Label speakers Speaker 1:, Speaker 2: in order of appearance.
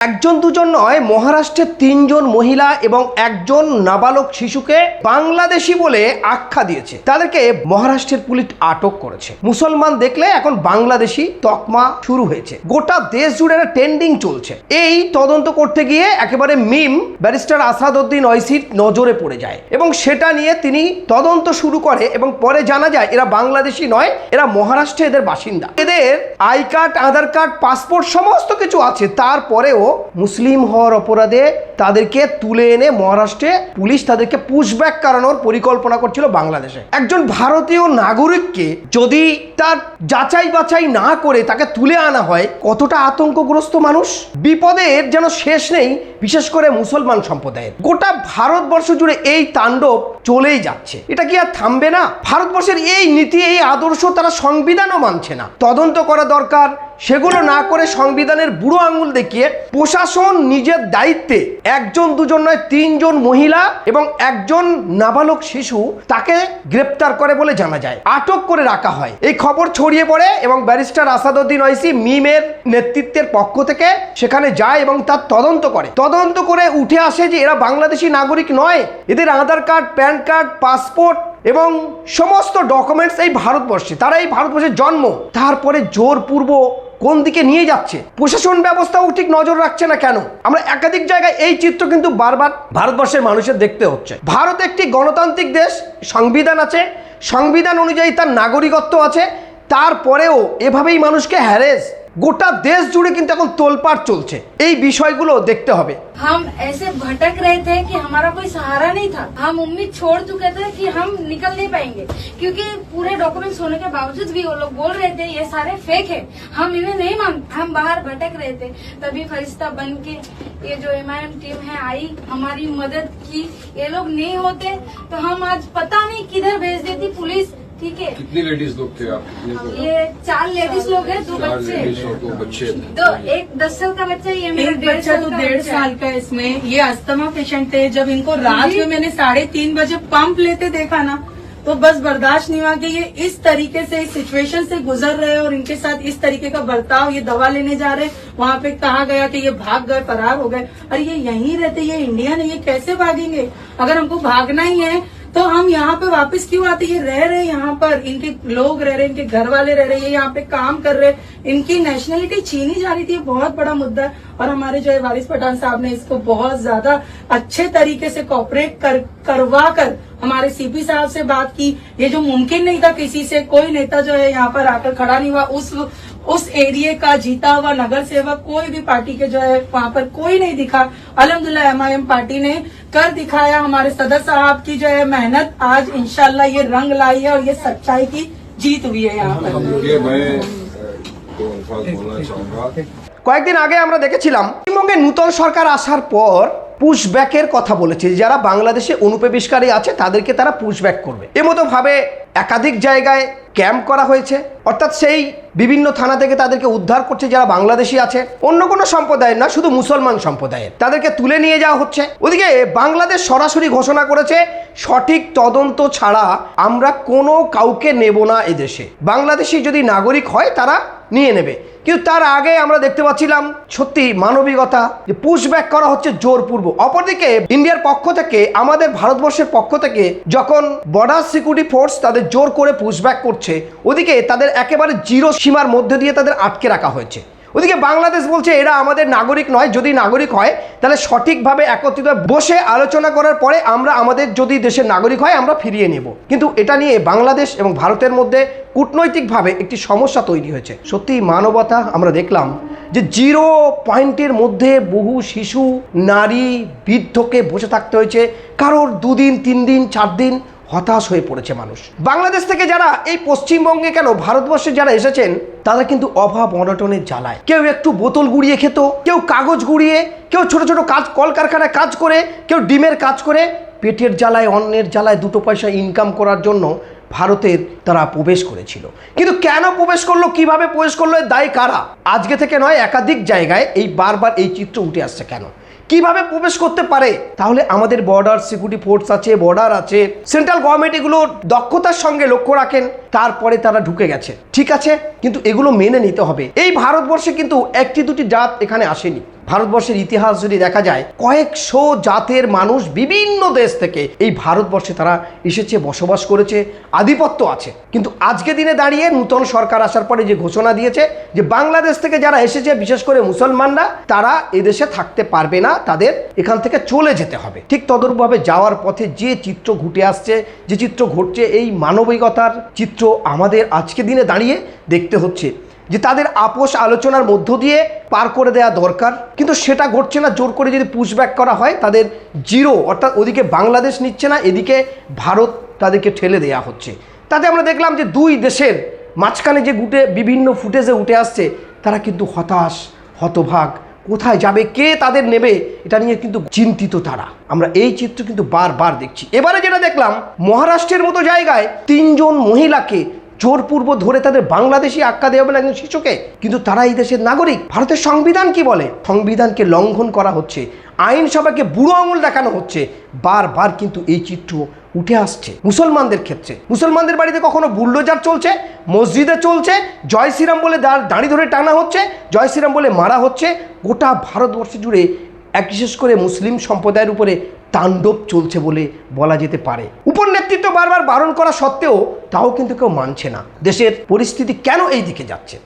Speaker 1: একজন দুজন নয়, মহারাষ্ট্রের ৩ জন মহিলা এবং একজন নাবালক শিশুকে বাংলাদেশি বলে আখ্যা দিয়েছে। তাদেরকে মহারাষ্ট্রের পুলিশ আটক করেছে। মুসলমান দেখলে এখন বাংলাদেশি তকমা শুরু হয়েছে। গোটা দেশ জুড়ে ট্রেন্ডিং চলছে। এই তদন্ত করতে গিয়ে একেবারে মিম ব্যারিস্টার আসাদউদ্দিন ওয়াইসির নজরে পড়ে যায় এবং সেটা নিয়ে তিনি তদন্ত শুরু করে এবং পরে জানা যায় এরা বাংলাদেশি নয়, এরা মহারাষ্ট্রে এদের বাসিন্দা। এদের I card, Aadhaar card, passport সমস্ত কিছু আছে। তারপরেও মুসলিম হওয়ার অপরাধে তাদেরকে তুলে এনে মহারাষ্ট্রে পুলিশ তাদেরকে পুশব্যাক করানোর পরিকল্পনা করছিল বাংলাদেশে। একজন ভারতীয় নাগরিককে যদি তার যাচাই বাছাই না করে তাকে তুলে আনা হয়, কতটা আতঙ্কগ্রস্ত মানুষ। বিপদের যেন শেষ নেই, বিশেষ করে মুসলমান সম্প্রদায়ের। গোটা ভারতবর্ষ জুড়ে এই তাণ্ডব চলেই যাচ্ছে। এটা কি আর থামবে না? ভারতবর্ষের এই নীতি, এই আদর্শ তারা সংবিধানও মানছে না। তদন্ত করা দরকার, সেগুলো না করে সংবিধানের বুড়ো আঙুল দেখিয়ে প্রশাসন নিজের দায়িত্বে একজন দুজন নয় ৩ জন মহিলা এবং একজন নাবালক শিশু তাকে গ্রেপ্তার করে বলে জানা যায়, আটক করে রাখা হয়। এই খবর ছড়িয়ে পড়ে এবং ব্যারিস্টার আসাদউদ্দিন ওয়াইসি মিমের নেতৃত্বের পক্ষ থেকে সেখানে যায় এবং তার তদন্ত করে। তদন্ত করে উঠে আসে যে এরা বাংলাদেশি নাগরিক নয়, এদের আধার কার্ড, প্যান কার্ড, পাসপোর্ট এবং সমস্ত ডকুমেন্টস এই ভারতবর্ষে, তারা এই ভারতবর্ষের জন্ম। তারপরে জোরপূর্বক কোন দিকে নিয়ে যাচ্ছে, প্রশাসন ব্যবস্থাও ঠিক নজর রাখছে না কেন? আমরা একাধিক জায়গায় এই চিত্র কিন্তু বারবার ভারতবর্ষের মানুষের দেখতে হচ্ছে। ভারত একটি গণতান্ত্রিক দেশ, সংবিধান আছে, সংবিধান অনুযায়ী তার নাগরিকত্ব আছে। তারপরেও এভাবেই মানুষকে হ্যারেস, গোটা দেশ জুড়ে কিন্তু এখন তোলপাড় চলছে। এই বিষয়গুলো দেখতে হবে।
Speaker 2: हम ऐसे भटक रहे थे कि हमारा कोई सहारा नहीं था। हम उम्मीद छोड़ चुके थे कि हम निकल नहीं पाएंगे, क्योंकि पूरे डॉक्यूमेंट्स होने के बावजूद भी वो लोग बोल रहे थे ये सारे फेक है। हम इन्हें नहीं मानते। हम बाहर भटक रहे थे, तभी फरिश्ता बन के ये जो MIM टीम है आई, हमारी मदद की। ये लोग नहीं होते तो हम आज पता नहीं किधर भेज देती पुलिस। ठीक है,
Speaker 3: कितनी लेडीज लोग थे आप?
Speaker 2: ये 4 लेडीज लोग हैं, 2 बच्चे,
Speaker 3: 2 बच्चे।
Speaker 2: तो एक 10 साल का बच्चा, ये मेरा
Speaker 4: एक बच्चा तो 1.5 साल का है। इसमें ये अस्थमा पेशेंट थे। जब इनको रात में मैंने 3:30 बजे पंप लेते देखा ना, तो बस बर्दाश्त नहीं हुआ कि ये इस तरीके से इस सिचुएशन से गुजर रहे और इनके साथ इस तरीके का बर्ताव। ये दवा लेने जा रहे, वहाँ पे कहा गया कि ये भाग गए, फरार हो गए। अरे ये यहीं रहते, ये इंडियन है, ये कैसे भागेंगे? अगर हमको भागना ही है तो हम यहाँ पे वापस क्यों आते? ये रह रहे यहाँ पर, इनके लोग रह रहे, इनके घर वाले रह रहे, ये यहाँ पे काम कर रहे, इनकी नेशनलिटी छीनी जा रही थी। ये बहुत बड़ा मुद्दा है और हमारे जो है वारिस पठान साहब ने इसको बहुत ज्यादा अच्छे तरीके से कोऑपरेट करवा कर हमारे CP साहब से बात की। ये जो मुमकिन नहीं था, किसी से कोई नेता जो है यहाँ पर आकर खड़ा नहीं हुआ। उस एरिया का जीता हुआ नगर सेवक कोई भी पार्टी के जो है वहाँ पर कोई नहीं दिखा। अल्हम्दुलिल्लाह MIM पार्टी ने कर दिखाया। हमारे सदर साहब की जो है मेहनत आज इंशाल्लाह ये रंग लाई है और ये सच्चाई की जीत हुई है यहाँ पर।
Speaker 3: मैं तो बोलना चाहूंगा,
Speaker 1: কয়েকদিন আগে আমরা দেখেছিলাম পশ্চিমবঙ্গে নূতন সরকার আসার পর পুশব্যাকের কথা বলেছে। যারা বাংলাদেশে অনুপ্রবেশকারী আছে তাদেরকে তারা পুশব্যাক করবে। এমতো ভাবে একাধিক জায়গায় ক্যাম্প করা হয়েছে, অর্থাৎ সেই বিভিন্ন থানা থেকে তাদেরকে উদ্ধার করছে যারা বাংলাদেশি আছে, অন্য কোনো সম্প্রদায়ের না, শুধু মুসলমান সম্প্রদায়ের। তাদেরকে তুলে নিয়ে যাওয়া হচ্ছে। ওদিকে বাংলাদেশ সরাসরি ঘোষণা করেছে সঠিক তদন্ত ছাড়া আমরা কোনো কাউকে নেব না এদেশে। বাংলাদেশি যদি নাগরিক হয় তারা নিয়ে নেবে। কিন্তু তার আগে আমরা দেখতে পাচ্ছিলাম সত্যি মানবিকতা, যে পুশব্যাক করা হচ্ছে জোরপূর্বক। অপরদিকে ইন্ডিয়ার পক্ষ থেকে, আমাদের ভারতবর্ষের পক্ষ থেকে যখন বর্ডার সিকিউরিটি ফোর্স তাদের জোর করে পুশব্যাক করছে, ওদিকে তাদের একেবারে জিরো সীমার মধ্যে দিয়ে তাদের আটকে রাখা হয়েছে। ওদিকে বাংলাদেশ বলছে এরা আমাদের নাগরিক নয়, যদি নাগরিক হয় তাহলে সঠিকভাবে একত্রিত বসে আলোচনা করার পরে আমরা আমাদের যদি দেশের নাগরিক হয় আমরা ফিরিয়ে নেব। কিন্তু এটা নিয়ে বাংলাদেশ এবং ভারতের মধ্যে কূটনৈতিকভাবে একটি সমস্যা তৈরি হয়েছে। সত্যি মানবতা আমরা দেখলাম যে 0 পয়েন্টের মধ্যে বহু শিশু, নারী, বৃদ্ধকে বসে থাকতে হয়েছে। কারোর 2 দিন, 3 দিন, 4 দিন হতাশ হয়ে পড়েছে মানুষ। বাংলাদেশ থেকে যারা এই পশ্চিমবঙ্গে কেন ভারতবর্ষে যারা এসেছেন তারা কিন্তু অভাব অনটনের জ্বালায়। কেউ একটু বোতল গুঁড়িয়ে খেত, কেউ কাগজ গুঁড়িয়ে, কেউ ছোট ছোট কাজ কলকারখানায় কাজ করে, কেউ ডিমের কাজ করে পেটের জ্বালায়, অন্যের জ্বালায় 2 পয়সা ইনকাম করার জন্য ভারতের তারা প্রবেশ করেছিল। কিন্তু কেন প্রবেশ করলো, কিভাবে প্রবেশ করলো, এর দায় কারা? আজকে থেকে নয়, একাধিক জায়গায় এই বারবার এই চিত্র উঠে আসছে। কেন, কিভাবে প্রবেশ করতে পারে? তাহলে আমাদের বর্ডার সিকিউরিটি ফোর্স আছে, বর্ডার আছে, সেন্ট্রাল গভর্নমেন্ট এগুলো দক্ষতার সঙ্গে লক্ষ্য রাখেন তারপরে তারা ঢুকে গেছে, ঠিক আছে, কিন্তু এগুলো মেনে নিতে হবে। এই ভারতবর্ষে কিন্তু একটি দুটি জাত এখানে আসেনি। ভারতবর্ষের ইতিহাস যদি দেখা যায়, কয়েকশো জাতের মানুষ বিভিন্ন দেশ থেকে এই ভারতবর্ষে তারা এসেছে, বসবাস করেছে, আধিপত্য আছে। কিন্তু আজকে দিনে দাঁড়িয়ে নূতন সরকার আসার পরে যে ঘোষণা দিয়েছে যে বাংলাদেশ থেকে যারা এসেছে, বিশেষ করে মুসলমানরা, তারা এদেশে থাকতে পারবে না, তাদের এখান থেকে চলে যেতে হবে। ঠিক তদরূপভাবে যাওয়ার পথে যে চিত্র ঘটে আসছে, যে চিত্র ঘটছে, এই মানবিকতার চিত্র আমাদের আজকে দিনে দাঁড়িয়ে দেখতে হচ্ছে যে তাদের আপোষ আলোচনার মধ্য দিয়ে পার করে দেওয়া দরকার, কিন্তু সেটা ঘটছে না। জোর করে যদি পুশব্যাক করা হয়, তাদের জিরো, অর্থাৎ ওদিকে বাংলাদেশ নিচ্ছে না, এদিকে ভারত তাদেরকে ঠেলে দেওয়া হচ্ছে। তাতে আমরা দেখলাম যে দুই দেশের মাঝখানে যে বিভিন্ন ফুটেজে উঠে আসছে, তারা কিন্তু হতাশ, হতভাগ, কোথায় যাবে, কে তাদের নেবে, এটা নিয়ে কিন্তু চিন্তিত তারা। আমরা এই চিত্র কিন্তু বারবার দেখছি। এবারে যেটা দেখলাম, মহারাষ্ট্রের মতো জায়গায় 3 জন মহিলাকে জোরপূর্ব ধরে তাদের বাংলাদেশি আখ্যা দেওয়া হবে একজন শিশুকে, কিন্তু তারা এই দেশের নাগরিক। ভারতের সংবিধান কি বলে? সংবিধানকে লঙ্ঘন করা হচ্ছে, আইনসভাকে বুড়ো আঙুল দেখানো হচ্ছে। বারবার কিন্তু এই চিত্র উঠে আসছে মুসলমানদের ক্ষেত্রে। মুসলমানদের বাড়িতে কখনো বুলডোজার চলছে, মসজিদে চলছে, জয় শ্রীরাম বলে দাঁড়ি ধরে টানা হচ্ছে, জয় শ্রীরাম বলে মারা হচ্ছে। গোটা ভারতবর্ষ জুড়ে বিশেষ করে মুসলিম সম্প্রদায়ের উপরে তাণ্ডব চলছে বলে বলা যেতে পারে। উপর নেতৃত্ব বারবার বারণ করা সত্ত্বেও তাও কিন্তু কেউ মানছে না। দেশের পরিস্থিতি কেন এই দিকে যাচ্ছে?